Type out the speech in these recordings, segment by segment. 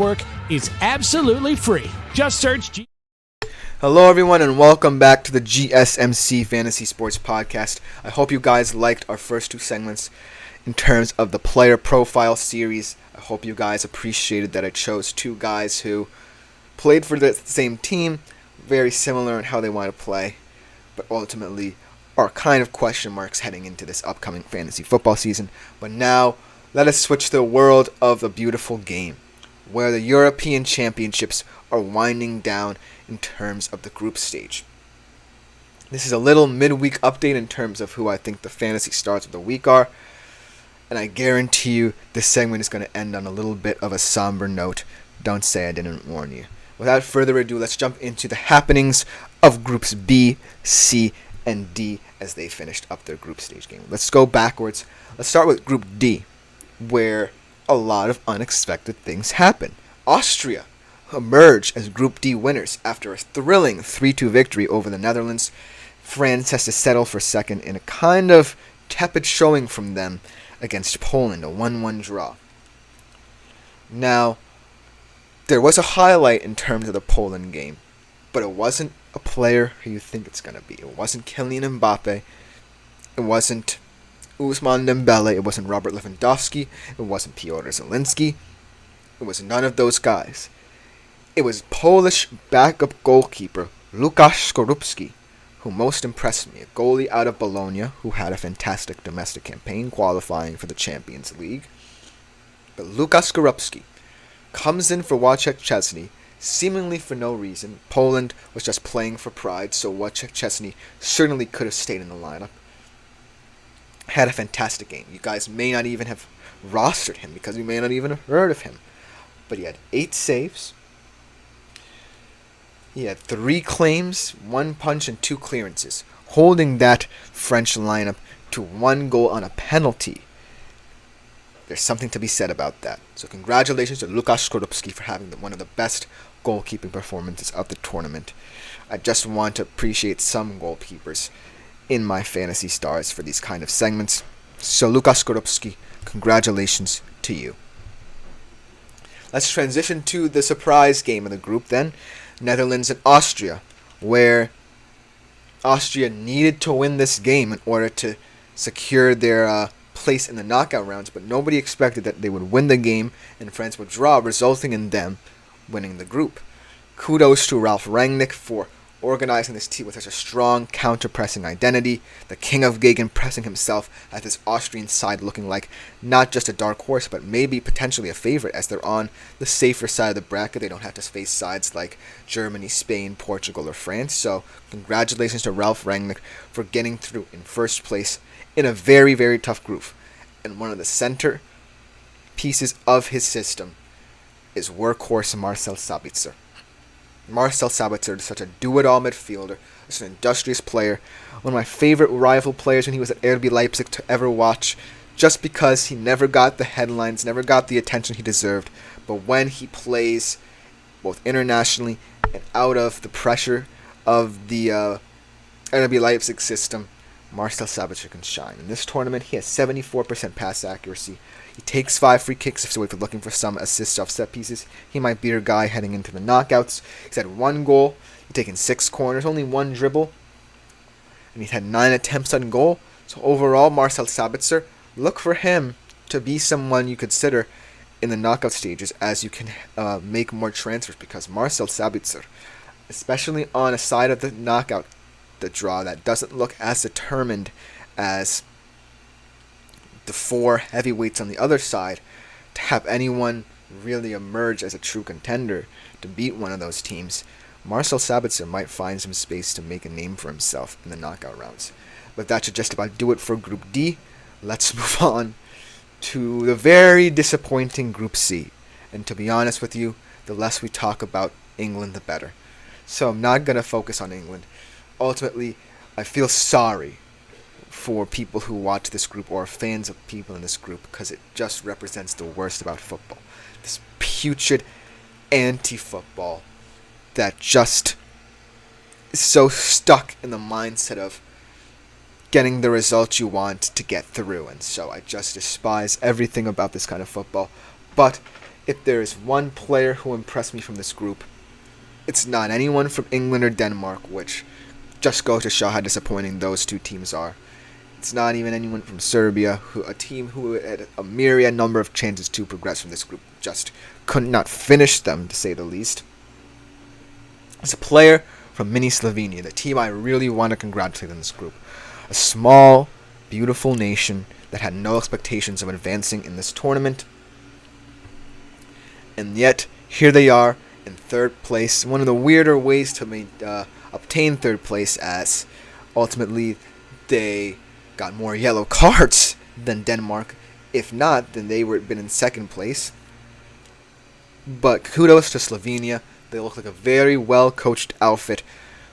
Work is absolutely free. Just search Hello everyone and welcome back to the GSMC Fantasy Sports Podcast. I hope you guys liked our first two segments in terms of the player profile series. I hope you guys appreciated that I chose two guys who played for the same team, very similar in how they want to play, but ultimately are kind of question marks heading into this upcoming fantasy football season. But now, let us switch to the world of the beautiful game, where the European Championships are winding down in terms of the group stage. This is a little midweek update in terms of who I think the fantasy stars of the week are, and I guarantee you this segment is going to end on a little bit of a somber note. Don't say I didn't warn you. Without further ado, let's jump into the happenings of groups B, C, and D as they finished up their group stage game. Let's go backwards. Let's start with Group D, where a lot of unexpected things happen. Austria emerge as Group D winners after a thrilling 3-2 victory over the Netherlands. France has to settle for second in a kind of tepid showing from them against Poland, a 1-1 draw. Now, there was a highlight in terms of the Poland game, but it wasn't a player who you think it's going to be. It wasn't Kylian Mbappe. It wasn't Ousmane Dembele, it wasn't Robert Lewandowski, it wasn't Piotr Zielinski, it was none of those guys. It was Polish backup goalkeeper Łukasz Skorupski who most impressed me, a goalie out of Bologna who had a fantastic domestic campaign qualifying for the Champions League. But Łukasz Skorupski comes in for Wojciech Szczesny, seemingly for no reason. Poland was just playing for pride, so Wojciech Szczesny certainly could have stayed in the lineup. Had a fantastic game. You guys may not even have rostered him because you may not even have heard of him. But he had 8 saves. He had 3 claims, 1 punch, and 2 clearances, holding that French lineup to 1 goal on a penalty. There's something to be said about that. So congratulations to Łukasz Skorupski for having one of the best goalkeeping performances of the tournament. I just want to appreciate some goalkeepers in my fantasy stars for these kind of segments. So Łukasz Skorupski, congratulations to you. Let's transition to the surprise game of the group then, Netherlands and Austria, where Austria needed to win this game in order to secure their place in the knockout rounds, but nobody expected that they would win the game and France would draw, resulting in them winning the group. Kudos to Ralf Rangnick for organizing this team with such a strong counter-pressing identity, the king of gegenpressing himself, at this Austrian side looking like not just a dark horse, but maybe potentially a favorite as they're on the safer side of the bracket. They don't have to face sides like Germany, Spain, Portugal, or France. So congratulations to Ralf Rangnick for getting through in first place in a very, very tough group. And one of the center pieces of his system is workhorse Marcel Sabitzer. Marcel Sabitzer is such a do-it-all midfielder, such an industrious player, one of my favorite rival players when he was at RB Leipzig to ever watch, just because he never got the headlines, never got the attention he deserved, but when he plays both internationally and out of the pressure of the RB Leipzig system, Marcel Sabitzer can shine. In this tournament, he has 74% pass accuracy. He takes 5 free kicks, so if you're looking for some assists off set pieces, he might be your guy heading into the knockouts. He's had 1 goal, he's taken 6 corners, only 1 dribble, and he's had 9 attempts on goal. So overall, Marcel Sabitzer, look for him to be someone you consider in the knockout stages as you can make more transfers, because Marcel Sabitzer, especially on a side of the knockout, the draw that doesn't look as determined as the 4 heavyweights on the other side, to have anyone really emerge as a true contender to beat one of those teams, Marcel Sabitzer might find some space to make a name for himself in the knockout rounds. But that should just about do it for Group D. Let's move on to the very disappointing Group C. And to be honest with you, the less we talk about England, the better. So I'm not going to focus on England. Ultimately, I feel sorry for people who watch this group or are fans of people in this group, because it just represents the worst about football. This putrid anti-football that just is so stuck in the mindset of getting the results you want to get through. And so I just despise everything about this kind of football. But if there is one player who impressed me from this group, it's not anyone from England or Denmark, which just goes to show how disappointing those two teams are. It's not even anyone from Serbia, a team who had a myriad number of chances to progress from this group, just could not finish them, to say the least. It's a player from mini Slovenia, the team I really want to congratulate in this group. A small, beautiful nation that had no expectations of advancing in this tournament. And yet, here they are in third place. One of the weirder ways to obtain third place, as ultimately they got more yellow cards than Denmark. If not, then they would have been in second place. But kudos to Slovenia. They look like a very well-coached outfit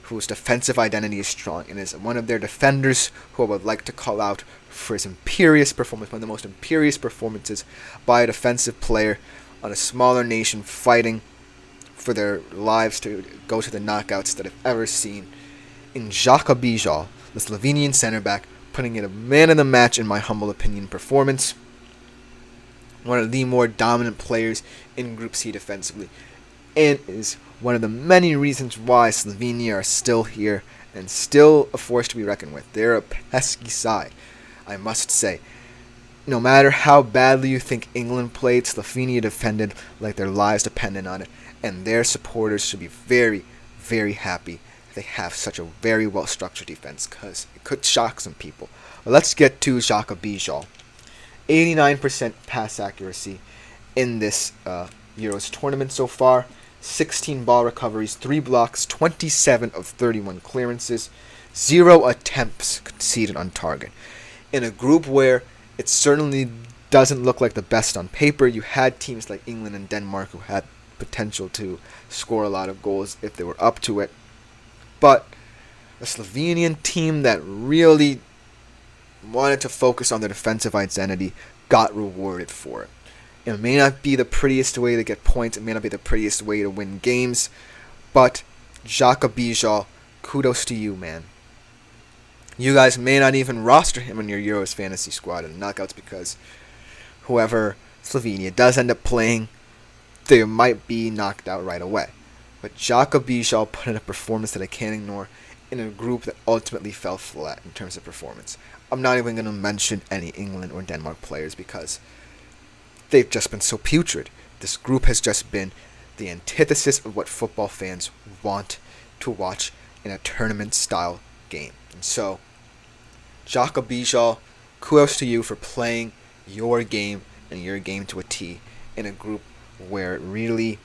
whose defensive identity is strong, and is one of their defenders who I would like to call out for his imperious performance, one of the most imperious performances by a defensive player on a smaller nation fighting for their lives to go to the knockouts that I've ever seen. In Žaka Bijal, the Slovenian center back, putting in a man of the match in my humble opinion performance. One of the more dominant players in Group C defensively, and is one of the many reasons why Slovenia are still here and still a force to be reckoned with. They're a pesky side, I must say. No matter how badly you think England played, Slovenia defended like their lives depended on it, and their supporters should be very, very happy they have such a very well-structured defense, because it could shock some people. But let's get to Žaka Bijal. 89% pass accuracy in this Euros tournament so far. 16 ball recoveries, 3 blocks, 27 of 31 clearances, 0 attempts conceded on target. In a group where it certainly doesn't look like the best on paper, you had teams like England and Denmark who had potential to score a lot of goals if they were up to it. But a Slovenian team that really wanted to focus on their defensive identity got rewarded for it. It may not be the prettiest way to get points, it may not be the prettiest way to win games, but Žaka Bijal, kudos to you, man. You guys may not even roster him in your Euros Fantasy squad in the knockouts, because whoever Slovenia does end up playing, they might be knocked out right away. But Žaka Bijal put in a performance that I can't ignore in a group that ultimately fell flat in terms of performance. I'm not even going to mention any England or Denmark players because they've just been so putrid. This group has just been the antithesis of what football fans want to watch in a tournament-style game. And so, Žaka Bijal, kudos to you for playing your game and your game to a T in a group where it really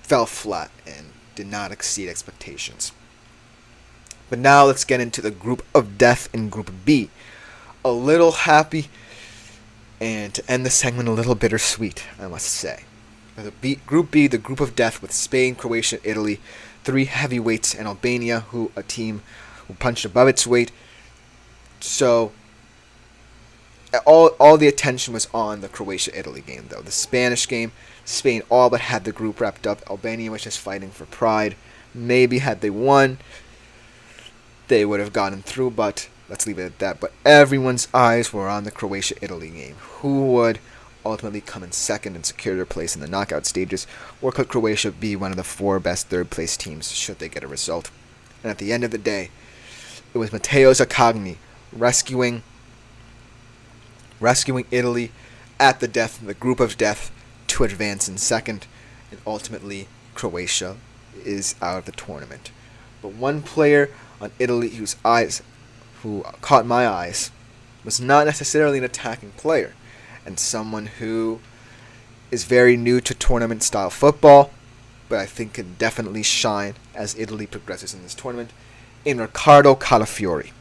fell flat and did not exceed expectations. But now let's get into the group of death in Group B. A little happy, and to end the segment a little bittersweet, I must say. Group B, the group of death with Spain, Croatia, Italy, 3 heavyweights, and Albania, a team who punched above its weight. So, all the attention was on the Croatia-Italy game, though. The Spanish game, Spain all but had the group wrapped up. Albania was just fighting for pride. Maybe had they won, they would have gotten through, but let's leave it at that. But everyone's eyes were on the Croatia-Italy game. Who would ultimately come in second and secure their place in the knockout stages? Or could Croatia be one of the 4 best third-place teams should they get a result? And at the end of the day, it was Matteo Zaccagni rescuing Italy at the group of death, to advance in second, and ultimately Croatia is out of the tournament. But one player on Italy who caught my eyes was not necessarily an attacking player, and someone who is very new to tournament-style football, but I think can definitely shine as Italy progresses in this tournament, in Riccardo Calafiori.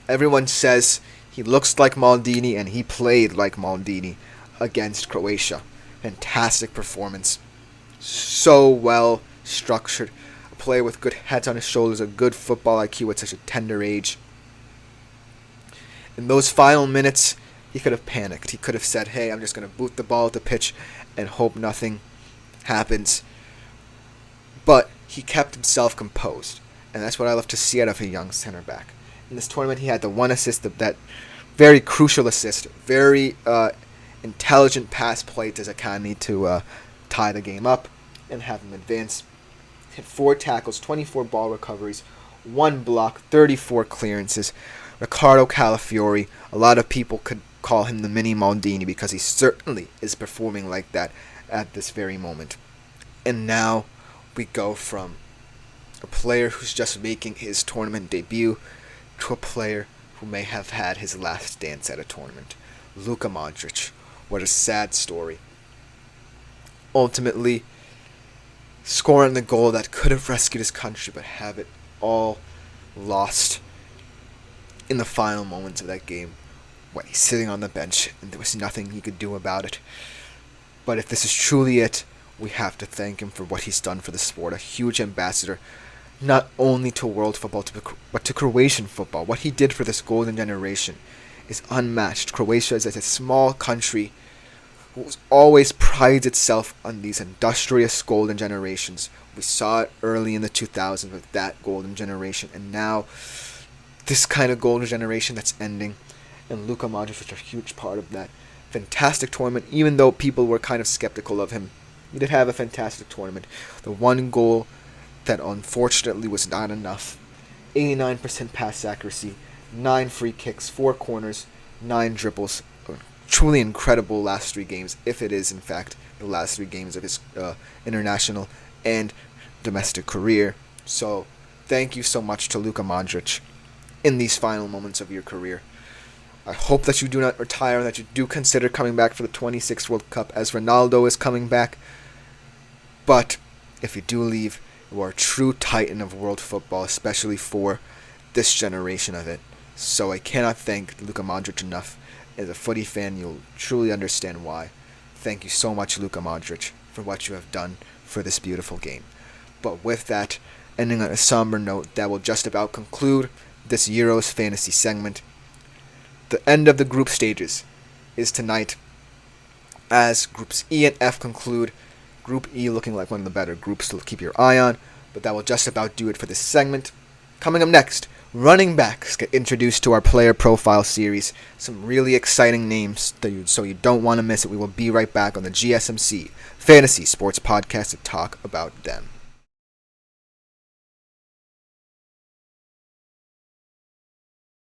Everyone says he looks like Maldini, and he played like Maldini against Croatia. Fantastic performance. So well structured. A player with good heads on his shoulders, a good football IQ at such a tender age. In those final minutes, he could have panicked. He could have said, hey, I'm just going to boot the ball at the pitch and hope nothing happens. But he kept himself composed. And that's what I love to see out of a young center back. In this tournament, he had the one assist, that very crucial assist, very intelligent pass play to Zakani to tie the game up and have him advance. Hit 4 tackles, 24 ball recoveries, 1 block, 34 clearances. Ricardo Calafiori, a lot of people could call him the mini Maldini because he certainly is performing like that at this very moment. And now we go from a player who's just making his tournament debut to a player who may have had his last dance at a tournament. Luka Modric. What a sad story. Ultimately, scoring the goal that could have rescued his country, but have it all lost in the final moments of that game when he's sitting on the bench and there was nothing he could do about it. But if this is truly it, we have to thank him for what he's done for the sport. A huge ambassador, not only to world football, but to Croatian football. What he did for this golden generation is unmatched. Croatia is a small country who always prides itself on these industrious golden generations. We saw it early in the 2000s with that golden generation, and now this kind of golden generation that's ending, and Luka Modric was a huge part of that. Fantastic tournament, even though people were kind of skeptical of him. He did have a fantastic tournament. The one goal that unfortunately was not enough. 89% pass accuracy, 9 free kicks, 4 corners, 9 dribbles. Truly incredible last 3 games, if it is in fact the last 3 games of his international and domestic career. So thank you so much to Luka Modric in these final moments of your career. I hope that you do not retire and that you do consider coming back for the 26th World Cup as Ronaldo is coming back. But if you do leave, you are a true titan of world football, especially for this generation of it. So I cannot thank Luka Modric enough. As a footy fan, you'll truly understand why. Thank you so much, Luka Modric, for what you have done for this beautiful game. But with that, ending on a somber note, that will just about conclude this Euros Fantasy segment. The end of the group stages is tonight as Groups E and F conclude. Group E looking like one of the better groups to keep your eye on, but that will just about do it for this segment. Coming up next, running backs get introduced to our player profile series. Some really exciting names, so you don't want to miss it. We will be right back on the GSMC Fantasy Sports Podcast to talk about them.